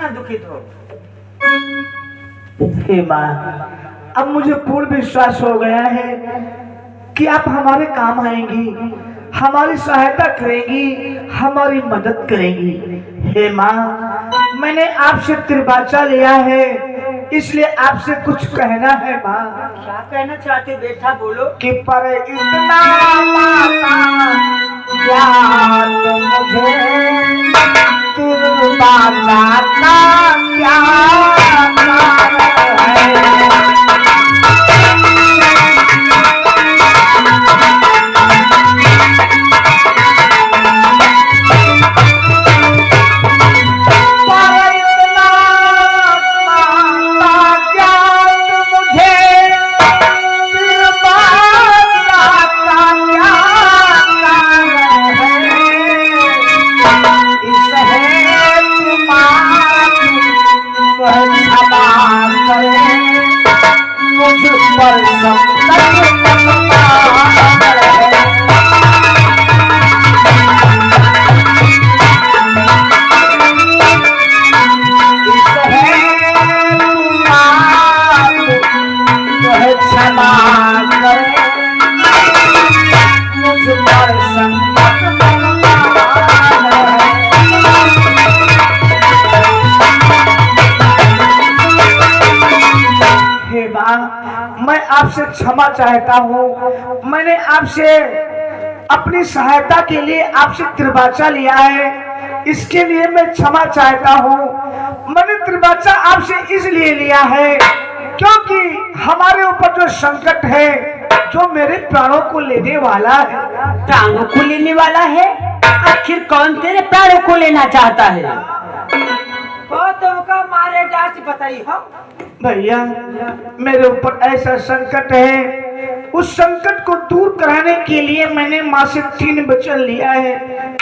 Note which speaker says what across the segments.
Speaker 1: इतना दुखित हो?
Speaker 2: हे माँ, अब मुझे पूर्ण विश्वास हो गया है कि आप हमारे काम आएंगी, हमारी सहायता करेंगी, हमारी मदद करेंगी। हे माँ, मैंने आपसे त्रिबाचा लिया है, इसलिए आपसे कुछ कहना है माँ।
Speaker 1: क्या कहना चाहते बेटा, बोलो।
Speaker 2: कि पर इतना ज्ञान मुझे त्रिबाचा का क्या मैं आपसे क्षमा चाहता हूँ। मैंने आपसे अपनी सहायता के लिए आपसे त्रिबाचा लिया है, इसके लिए मैं क्षमा चाहता हूँ। मैंने त्रिबाचा आपसे इसलिए लिया है क्योंकि हमारे ऊपर जो संकट है, जो मेरे प्राणों को लेने वाला है।
Speaker 1: प्राणों को लेने वाला है? आखिर कौन तेरे प्राणों को लेना चाहता है? वो तुमको मारे जांच बताई हो।
Speaker 2: भैया, मेरे ऊपर ऐसा संकट है, उस संकट को दूर कराने के लिए मैंने माँ से 3 वचन लिया है,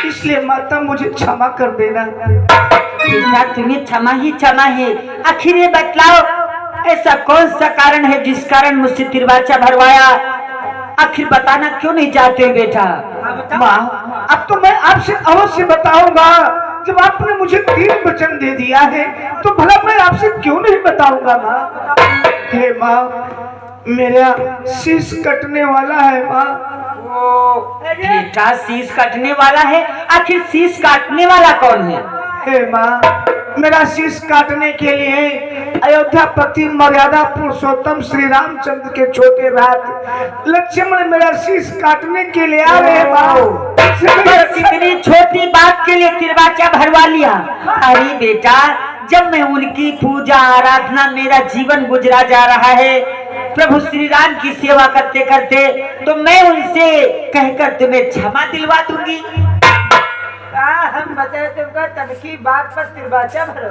Speaker 2: इसलिए माता मुझे क्षमा कर देना।
Speaker 1: बेटा, तुम्हें क्षमा ही क्षमा है। आखिर ये बतलाओ, ऐसा कौन सा कारण है जिस कारण मुझसे त्रिबाचा भरवाया? आखिर बताना क्यों नहीं चाहते बेटा?
Speaker 2: माँ, अब तो मैं आपसे अवश्य बताऊंगा। जब आपने मुझे 3 वचन दे दिया है तो भला मैं आपसे क्यों नहीं बताऊंगा माँ? हे माँ, मेरा शीश कटने वाला है माँ।
Speaker 1: बेटा, शीश कटने वाला है? आखिर शीश काटने वाला कौन है?
Speaker 2: हे माँ, मेरा शीश काटने के लिए अयोध्यापति मर्यादा पुरुषोत्तम श्री रामचंद्र के छोटे भाई लक्ष्मण मेरा शीश काटने के लिए आ रहे माँ।
Speaker 1: इतनी छोटी बात के लिए त्रिबाचा भरवा लिया? अरे बेटा, जब मैं उनकी पूजा आराधना मेरा जीवन गुजरा जा रहा है, प्रभु श्री राम की सेवा करते करते, तो मैं उनसे कहकर तुम्हें क्षमा दिलवा दूंगी। हम बताए तुमको तब की बात पर त्रिबाचा भरो?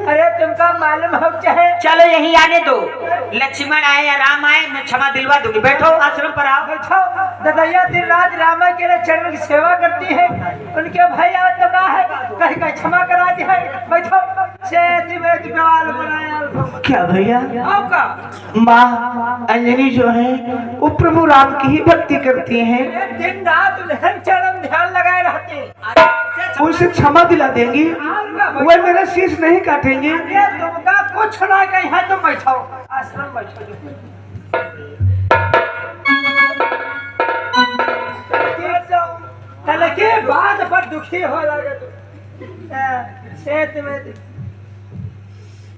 Speaker 1: अरे तुमको मालूम हो चाहे। चलो यही आने दो, लक्ष्मण आए या राम आए, मैं क्षमा दिलवा दूंगी। बैठो, आश्रम पर आओ। बैठो। ददैया दिन रात रामा के लिए चरण की सेवा करती है, उनके भाई आज तो कहा है कहीं कहीं क्षमा करा दी है। बैठो।
Speaker 2: क्या भैया?
Speaker 1: आपका
Speaker 2: माँ अंजनी जो है वो प्रभु राम की ही भक्ति करती हैं,
Speaker 1: दिन रात उन्हें चरण ध्यान लगाए रहते,
Speaker 2: उनसे क्षमा दिला देंगी, वह मेरा शीश नहीं काटेंगे।
Speaker 1: तुमका कुछ ना कहीं है, तुम बैठो, आश्रम बैठो। के बाद पर दुखी हो लगे में।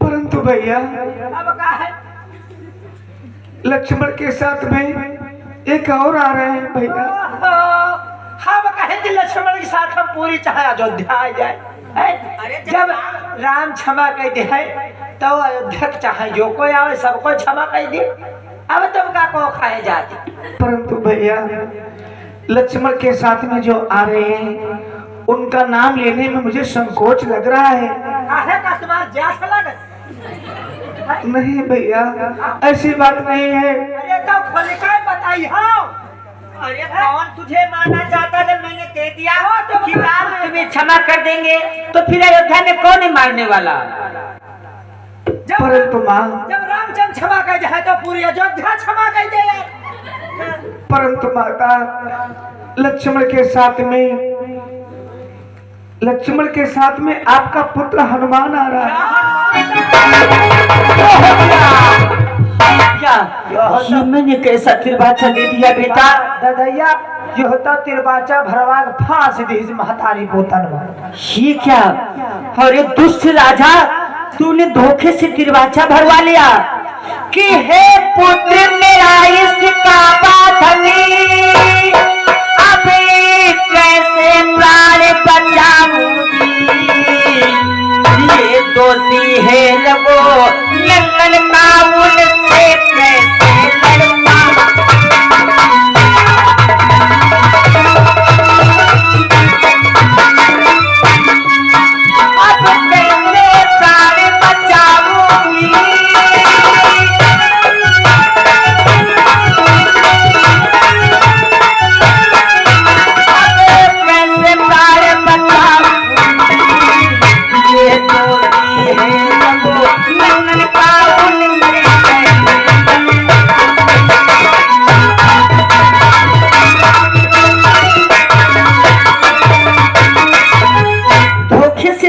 Speaker 2: परंतु भैया,
Speaker 1: अब क्या है?
Speaker 2: लक्ष्मण के साथ में एक और आ रहे हैं भैया।
Speaker 1: हम कहे कि लक्ष्मण के साथ हम पूरी चाहे अयोध्या आ जाए। जब राम क्षमा कह दे है तो अयोध्या चाहे जो कोई आवे सबको क्षमा कह दे। अब तुम का को खाए जाते?
Speaker 2: परंतु भैया, लक्ष्मण के साथ में जो आ रहे हैं उनका नाम लेने में मुझे संकोच लग रहा है। नहीं भैया, ऐसी बात नहीं है।
Speaker 1: अरे तो खोल के बताई हो। अरे कौन तुझे मारना चाहता जब मैंने कह दिया कि राम तुम्हें क्षमा कर देंगे, तो फिर अयोध्या में कौन है मारने वाला?
Speaker 2: परंतु माँ,
Speaker 1: जब रामचंद्र क्षमा कर जाए तो पूरी अयोध्या क्षमा कर दे।
Speaker 2: परंतु माता, लक्ष्मण के साथ में लक्ष्मण के साथ में आपका पुत्र हनुमान आ रहा है।
Speaker 1: क्या ये मैंने कैसा तिरबाचा दे दिया बेटा?
Speaker 2: दादैया ये होता तिरबाचा भरवा फांस दी महतारी पोतन।
Speaker 1: ये क्या? अरे दुष्ट राजा, तूने धोखे से तिरबाचा भरवा लिया कि हे पुत्र मेरा इसका बाधनी, अभी कैसे प्राण बचाऊंगी? ये दोषी है लगो नंदन का, उनसे कैसे लड़ूंगा? अब कैसे प्राण बचाऊंगी?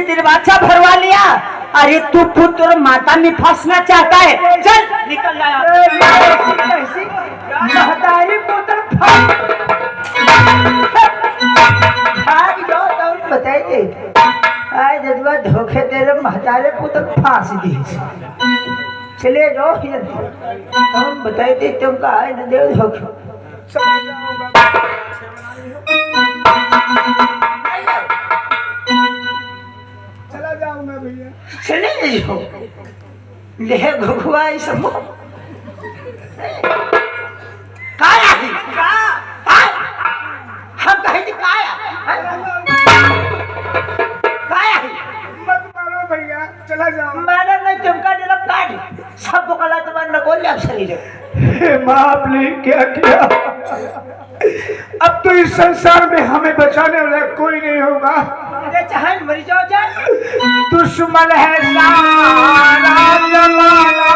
Speaker 1: दरवाजा भरवा लिया। अरे तू पुत्र माता में फंसना चाहता है, चल निकल जाए।
Speaker 2: बताइए आए जदवा धोखे दे रहे महतारे पुत्र फांस दी। चले जाओ हम बताई दे तुमका आए न दे धोखे। चला जाऊंगा भैया। चले जाओ ले घुघुआ सब काया ही हम कहे कि काया काया ही मत मारो भैया। चला जाओ मारा नहीं तुमका जरा काट सब बकला तुम्हारा नकोल ले शरीर। हे मां आपने क्या किया? अब तो इस संसार में हमें बचाने वाला कोई नहीं होगा। चाहे मर जाओ जाए। दुश्मन है सारा जमाना,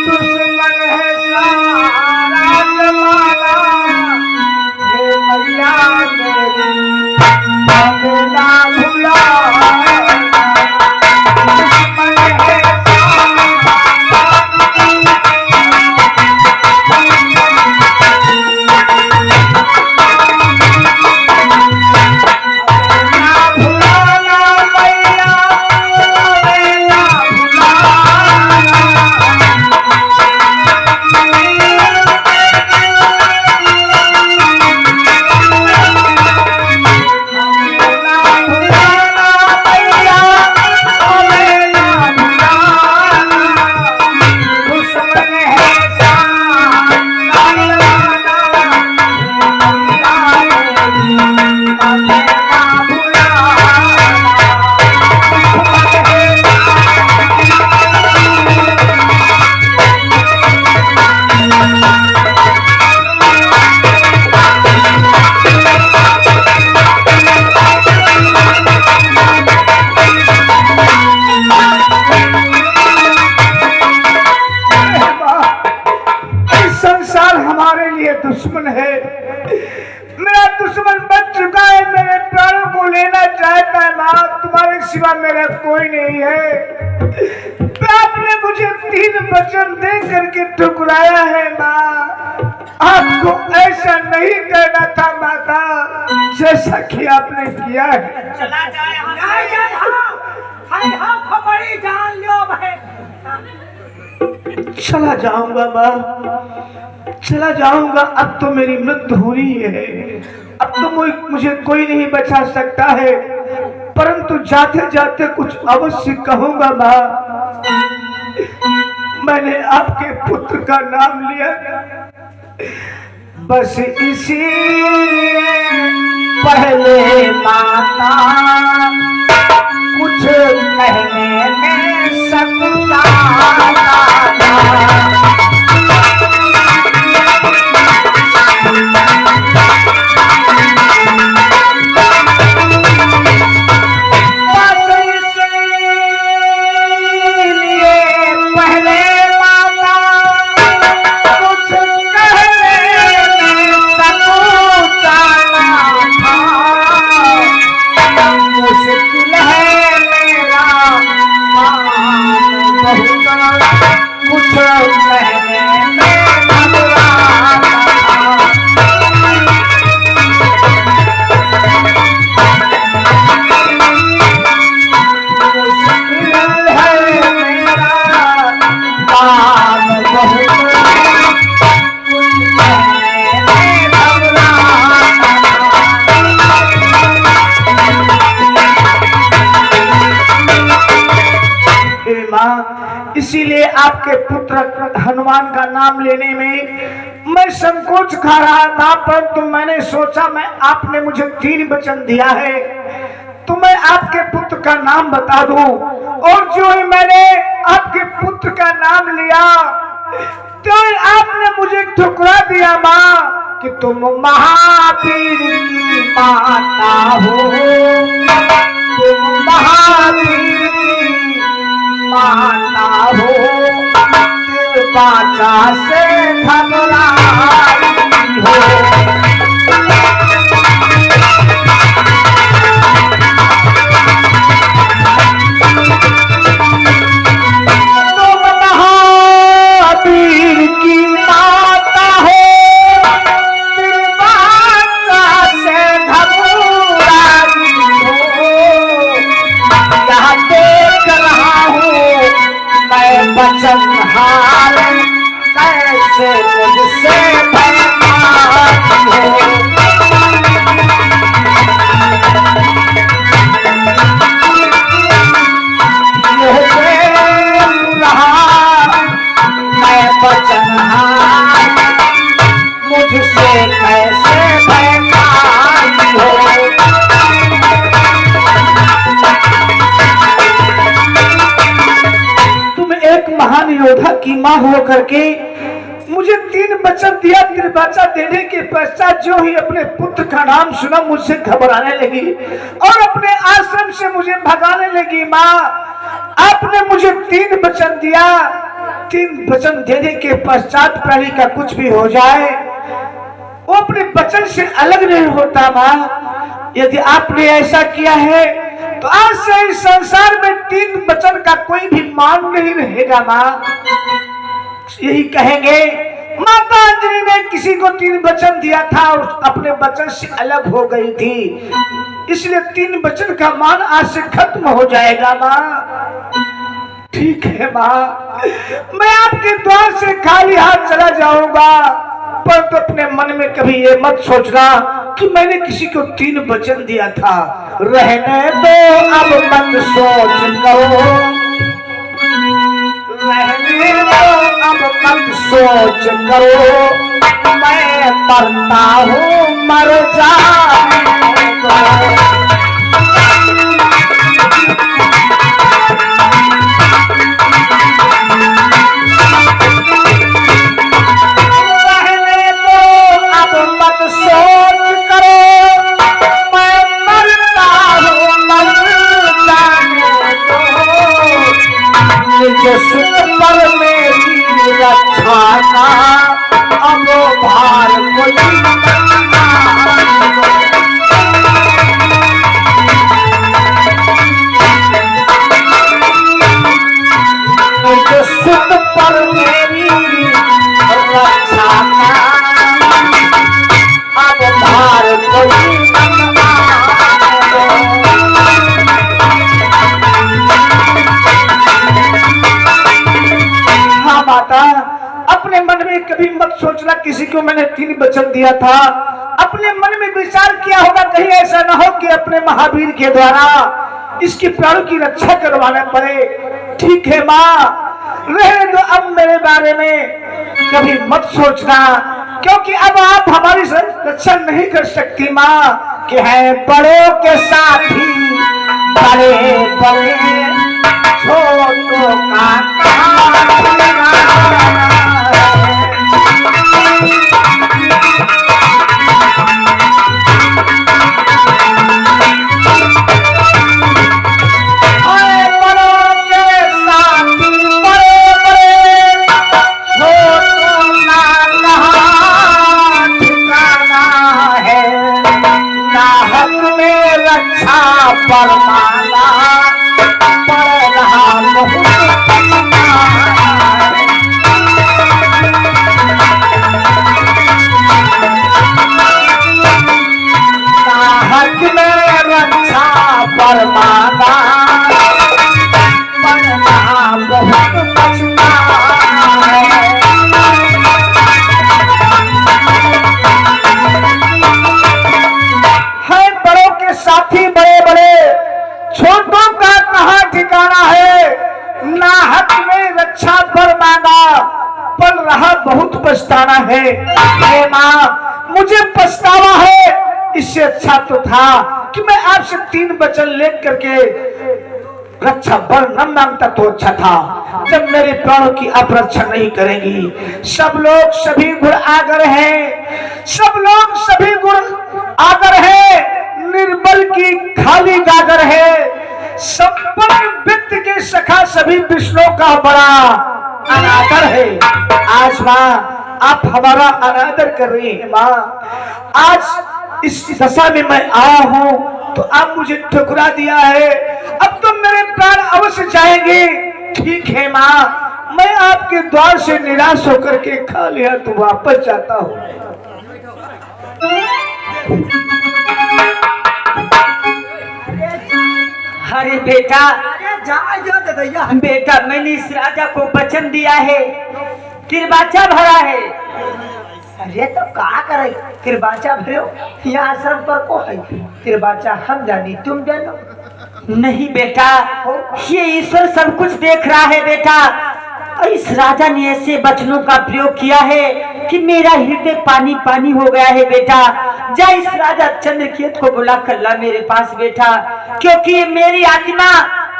Speaker 2: दुश्मन है सारा जमाना, हे मैया मेरी हमें ना भुला। दुश्मन है दुश्मन है। मेरा दुश्मन बन चुका है, मेरे प्राणों को लेना चाहता है। माँ तुम्हारे सिवा मेरा कोई नहीं है। आपने मुझे 3 वचन दे करके ठुकराया है माँ। आपको ऐसा नहीं करना था माता, जैसा कि आपने किया है।
Speaker 3: चला जाए खबरी जान लो भाई।
Speaker 2: चला जाऊंगा माँ, चला जाऊंगा। अब तो मेरी मृत्यु होनी है। अब तो मुझे कोई नहीं बचा सकता है, परंतु जाते जाते कुछ अवश्य कहूंगा माँ। मैंने आपके पुत्र का नाम लिया, बस इसी पहले माता कुछ कहने में सकता आपके पुत्र हनुमान का नाम लेने में मैं संकोच खा रहा था, परंतु मैंने सोचा मैं आपने मुझे 3 वचन दिया है तो मैं आपके पुत्र का नाम बता दूं। और जो ही मैंने आपके पुत्र का नाम लिया तो आपने मुझे ठुकरा दिया माँ कि तुम महावीर की माता हो, तुम महावीर की माता हो, बाचा से घबराई हो। बचनहार कैसे मुझसे भयमाती हो। मैं बचनहार मुझसे कैसे भयमाती हो। महान योद्धा की मां हो करके मुझे 3 वचन दिया। त्रिवाचा देने के पश्चात जो ही अपने पुत्र का नाम सुना मुझसे घबराने लगी और अपने आश्रम से मुझे भगाने लगी। माँ आपने मुझे 3 वचन दिया, 3 वचन देने के पश्चात प्राणी का कुछ भी हो जाए वो अपने वचन से अलग नहीं होता। माँ यदि आपने ऐसा किया है तो आज से इस संसार में 3 वचन का कोई भी मान नहीं रहेगा। माँ यही कहेंगे माता अंजलि ने किसी को 3 वचन दिया था और अपने वचन से अलग हो गई थी, इसलिए 3 वचन का मान आज से खत्म हो जाएगा। माँ ठीक है माँ, मैं आपके द्वार से खाली हाथ चला जाऊंगा, पर तो अपने मन में कभी ये मत सोचना कि मैंने किसी को 3 वचन दिया था। रहने दो अब मत सोच करो, रहने दो अब मत सोच करो, मैं मरता हूँ मर जाने दो। पर मेरी रक्षा का अब भार कोई सुत पर मेरी रक्षा का अब भार कोई माता अपने मन में कभी मत सोचना किसी को मैंने 3 वचन दिया था। अपने मन में विचार किया होगा कहीं ऐसा ना हो कि अपने महावीर के द्वारा इसके प्राणों की रक्षा करवाना पड़े। ठीक है माँ, रहने दो अब मेरे बारे में कभी मत सोचना, क्योंकि अब आप हमारी रक्षा नहीं कर सकती। माँ कि है बड़ों के साथी बड़े बड़े छोटों का परमाना पर रहा हक में रक्षा परमाना पर रहा बहुत पछता है। बड़ों के साथी बड़े बड़े, छोटों का कहाँ ठिकाना है। ना हक में रक्षा पर पछताना है। हे माँ, मुझे पछतावा है। इससे अच्छा तो था कि मैं आपसे 3 वचन लेकर करके रक्षा बल न मांगता तो अच्छा था। जब मेरे प्राणों की आप रक्षा नहीं करेंगी। सब लोग सभी गुण आगर हैं, सब लोग सभी गुण आगर है, निर्बल की खाली गागर है। संपन्न व्यक्ति के सखा सभी विष्णु का बड़ा अनादर है। आज माँ आप हमारा अनादर कर रही है। माँ आज इस दशा में मैं आया हूँ तो आप मुझे ठुकरा दिया है। अब तो मेरे प्राण अवश्य जाएंगे। ठीक है माँ, मैं आपके द्वार से निराश होकर के खाली हाथ तो वापस जाता हूँ।
Speaker 1: अरे बेटा,
Speaker 3: दैया
Speaker 1: बेटा मैंने इस राजा को वचन दिया है, तिरबाचा भरा है।
Speaker 3: अरे तो का करे तिरबाचा भरो यहाँ आश्रम पर को है तिरबाचा हम जानी तुम जानो
Speaker 1: नहीं बेटा, ये ईश्वर सब कुछ देख रहा है बेटा। और इस राजा ने ऐसे वचनों का प्रयोग किया है कि मेरा हृदय पानी पानी हो गया है बेटा। जा इस राजा चंद्रकेत को बुला कर ला मेरे पास बेटा, क्योंकि मेरी आत्मा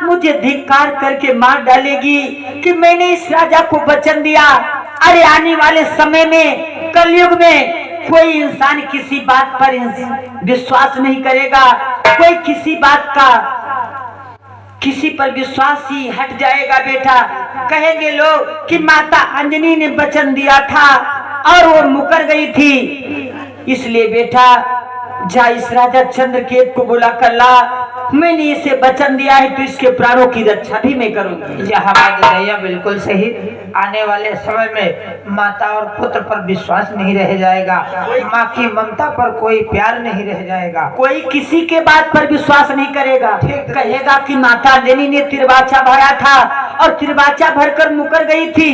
Speaker 1: मुझे धिक्कार करके मार डालेगी कि मैंने इस राजा को वचन दिया। अरे आने वाले समय में कलयुग में कोई इंसान किसी बात पर विश्वास नहीं करेगा, कोई किसी बात का किसी पर विश्वास ही हट जाएगा बेटा। कहेंगे लोग कि माता अंजनी ने वचन दिया था और वो मुकर गई थी। इसलिए बेटा जा इस राजा चंद्रकेत को बुला कर ला। मैंने इसे वचन दिया है तो इसके प्राणों की रक्षा भी मैं करूंगी।
Speaker 3: यह हमारे दैया बिल्कुल सही। आने वाले समय में माता और पुत्र पर विश्वास नहीं रह जाएगा, माँ की ममता पर कोई प्यार नहीं रह जाएगा।
Speaker 1: कोई किसी के बात पर विश्वास नहीं करेगा। कहेगा कि माता अंजनी ने तिरबाचा भरा था और तिरबाचा भरकर मुकर गई थी,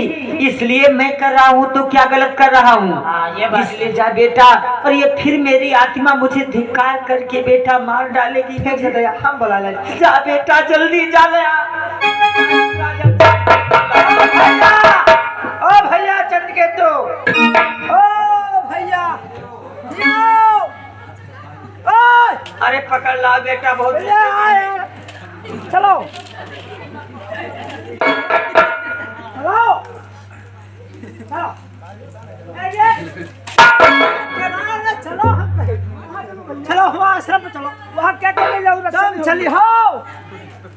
Speaker 1: इसलिए मैं कर रहा हूँ तो क्या गलत कर रहा हूँ। इसलिए जा बेटा, और ये फिर मेरी आत्मा मुझे धिक्कार करके बेटा मार डालेगी।
Speaker 3: हम बुला ले
Speaker 1: जा बेटा, जल्दी जा ले।
Speaker 3: ओ भैया चंद्रकेतु, ओ भैया
Speaker 1: अरे पकड़ ला बेटा, बहुत
Speaker 3: चलो चलो चलो चलो वहाँ आश्रम पे चलो। वहाँ क्या करने जाऊँ? चली हो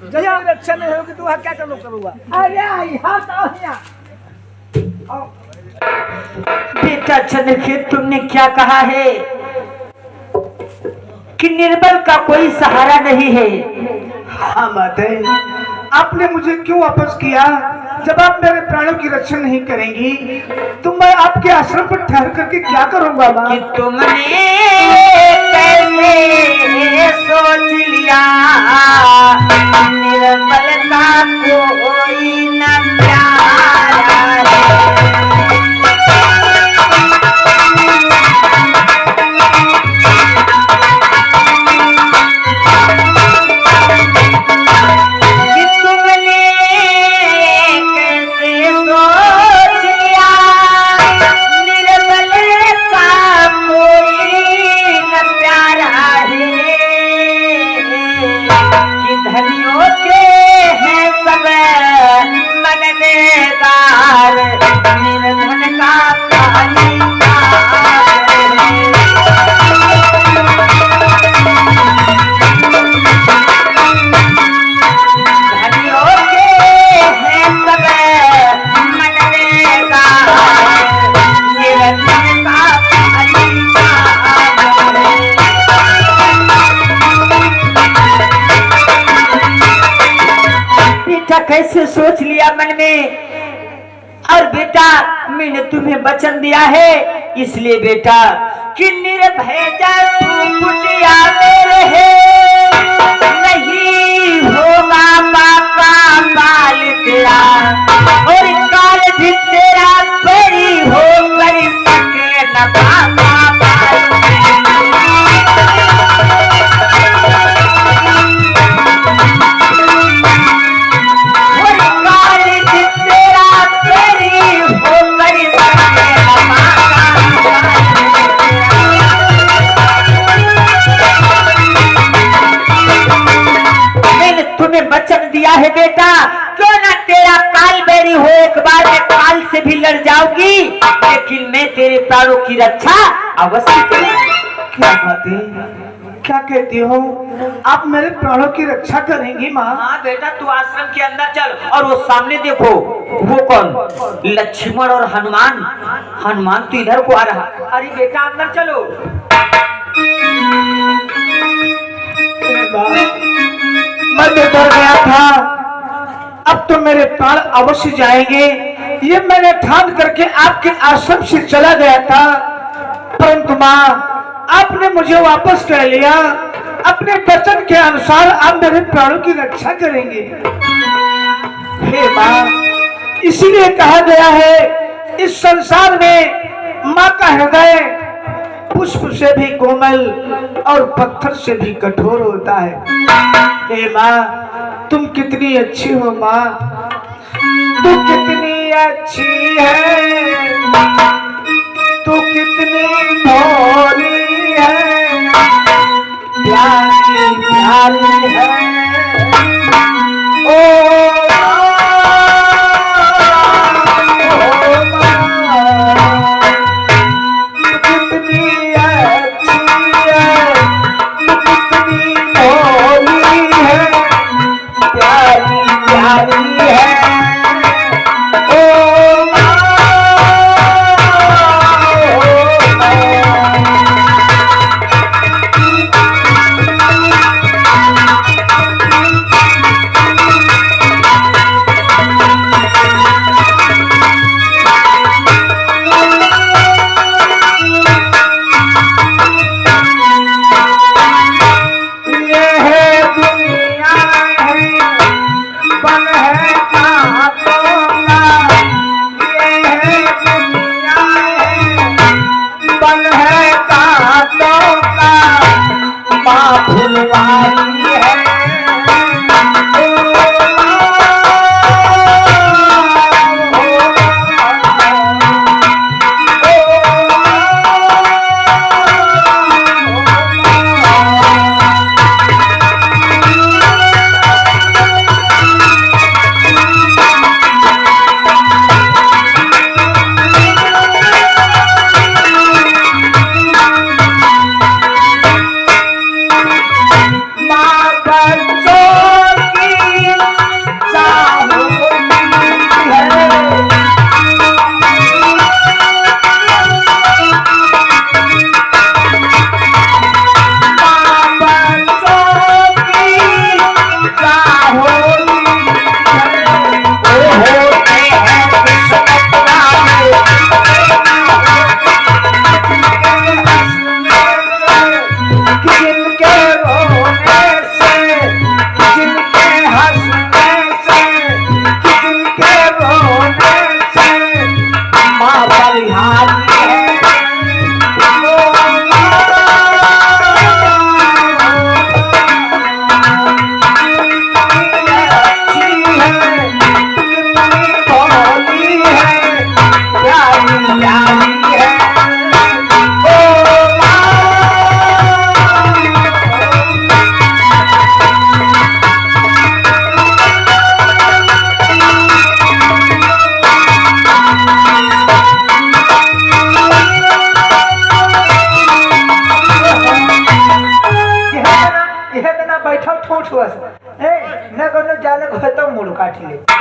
Speaker 3: जया रक्षा नहीं होगी तो वहाँ क्या करूँगा? अरे यहाँ तो यहाँ
Speaker 1: बेटा चंद्रकेत, तुमने क्या कहा है कि निर्बल का कोई सहारा नहीं है।
Speaker 2: हाँ माते, आपने मुझे क्यों वापस किया? जब आप मेरे प्राणों की रक्षा नहीं करेंगी तो मैं आपके आश्रम पर ठहर करके क्या करूंगा माँ?
Speaker 1: कि तुमने कैसे सोच लिया निर्बलता कोई न प्यारा है। कैसे सोच लिया मन में। और बेटा मैंने तुम्हें वचन दिया है, इसलिए बेटा कि निर्भय जा तू कुटिया में रहे, नहीं होगा बाका बाल तेरा और काल भी तेरा बड़ी हो कर सके न बाका तेरा तेरी हो कर सके न है बेटा, क्यों ना तेरा काल बैरी हो, एक बार मैं काल से भी लड़ जाऊंगी, लेकिन मैं तेरे प्राणों की रक्षा अवश्य करूंगी।
Speaker 2: क्या बातें क्या कहती हो? आप मेरे प्राणों की रक्षा करेंगी माँ?
Speaker 1: हाँ बेटा, तू आश्रम के अंदर चल और वो सामने देखो, वो कौन? लक्ष्मण और हनुमान। हनुमान तो इधर को आ रहा। अरे बेटा अंदर चलो।
Speaker 2: मैं तो डर गया था, अब तो मेरे प्राण अवश्य जाएंगे। ये मैंने ठान करके आपके आश्रम से चला गया था, परंतु माँ आपने मुझे वापस कर लिया। अपने वचन के अनुसार आप मेरे प्राणों की रक्षा करेंगे। हे माँ, इसीलिए कहा गया है इस संसार में माँ का हृदय पुष्प से भी कोमल और पत्थर से भी कठोर होता है। हे माँ, तुम कितनी अच्छी हो माँ, तू कितनी अच्छी है, तू कितनी भोली है, प्यारी प्यारी है। ओ कितनी अच्छी है, कितनी भोली है, प्यारी प्यारी है।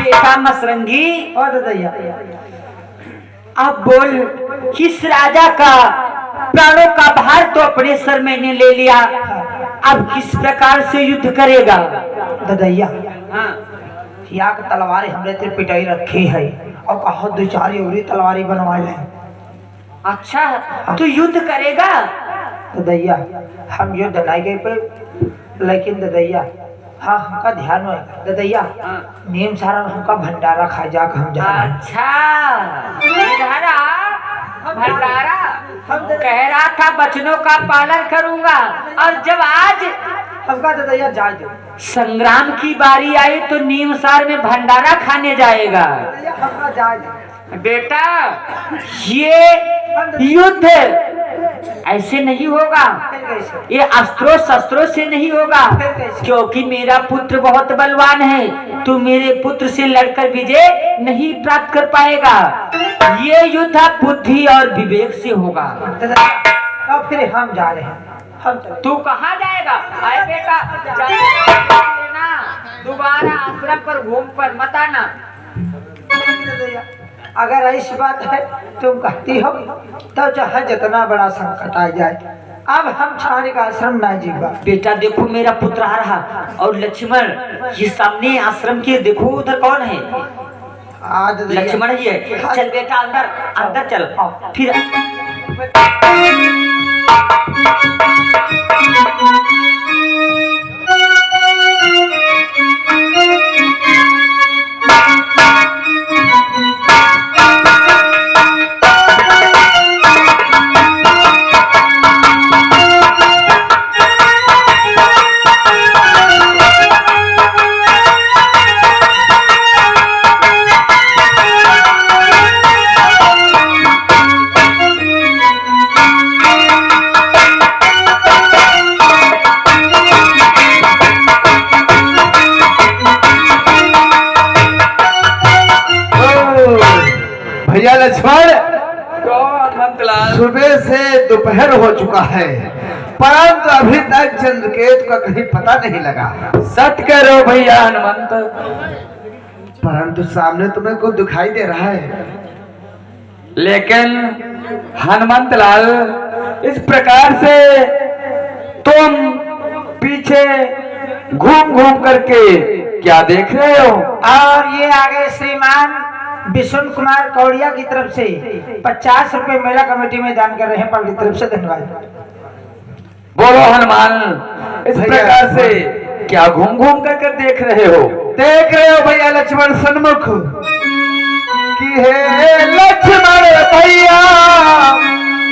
Speaker 1: बेटा मसरंगी,
Speaker 2: और दादा
Speaker 1: अब बोल, किस राजा का प्राणों का भार तो अपने सर मैंने ले लिया, अब किस प्रकार से युद्ध करेगा?
Speaker 2: ददैया
Speaker 1: हाँ।
Speaker 2: यहाँ की तलवारी हमने तेरे पिटाई रखी है और कहा दो चार और तलवारी बनवाए हैं।
Speaker 1: अच्छा, तू युद्ध करेगा?
Speaker 2: ददैया हम युद्ध नहीं गए पे, लेकिन ददैया हाँ हमका ध्यान में ददैया नेम सारा हमका भंडारा खा जा हम जा।
Speaker 1: अच्छा भंडारा, हम कह रहा था बचनों का पालन करूंगा, और जब आज
Speaker 2: हमका ददैया जा दो,
Speaker 1: संग्राम की बारी आई तो नीमसार में भंडारा खाने जाएगा।
Speaker 2: हमका जा दो।
Speaker 1: बेटा ये युद्ध ऐसे नहीं होगा,
Speaker 3: फिर कैसे?
Speaker 1: ये अस्त्रों शस्त्रों से नहीं होगा,
Speaker 3: फिर कैसे?
Speaker 1: क्योंकि मेरा पुत्र बहुत बलवान है। तू मेरे पुत्र से लड़कर विजय नहीं प्राप्त कर पाएगा। ये युद्ध बुद्धि और विवेक से होगा।
Speaker 3: अब फिर हम जा रहे हैं, हम चले।
Speaker 1: तू कहाँ जाएगा? आए बेटा, लेना दोबारा आश्रम पर घूम कर मत आना।
Speaker 3: अगर ऐसी बात है तुम कहती हो तो चाहे जितना बड़ा संकट आ जाए, अब हम छाने का आश्रम ना जीवा।
Speaker 1: बेटा देखो मेरा पुत्र आ रहा, और लक्ष्मण ये सामने आश्रम के देखो, उधर कौन है?
Speaker 3: आज
Speaker 1: लक्ष्मण ही है। चल बेटा अंदर अंदर चल। फिर
Speaker 2: भैया लक्ष्मण, सुबह से दोपहर हो चुका है, परंतु अभी तक चंद्रकेतु का कहीं पता नहीं लगा।
Speaker 4: सत्य करो भैया हनुमंत,
Speaker 2: परंतु सामने तुम्हें को दिखाई दे रहा है।
Speaker 4: लेकिन हनुमंत लाल, इस प्रकार से तुम पीछे घूम घूम करके क्या देख रहे हो?
Speaker 3: और ये आगे श्रीमान विष्णु कुमार कौड़िया की तरफ से 50 रुपए मेला कमेटी में दान कर रहे हैं। पब्लिक तरफ से धन्यवाद।
Speaker 4: बोलो हनुमान, इस प्रकार से क्या घूम घूम कर देख रहे हो?
Speaker 2: देख रहे हो भैया लक्ष्मण सन्मुख कि हे लक्ष्मण भैया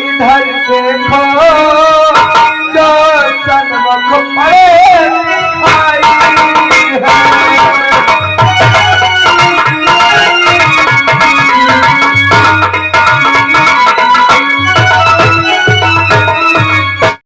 Speaker 2: इधर देखो, जो सन्मुख पड़े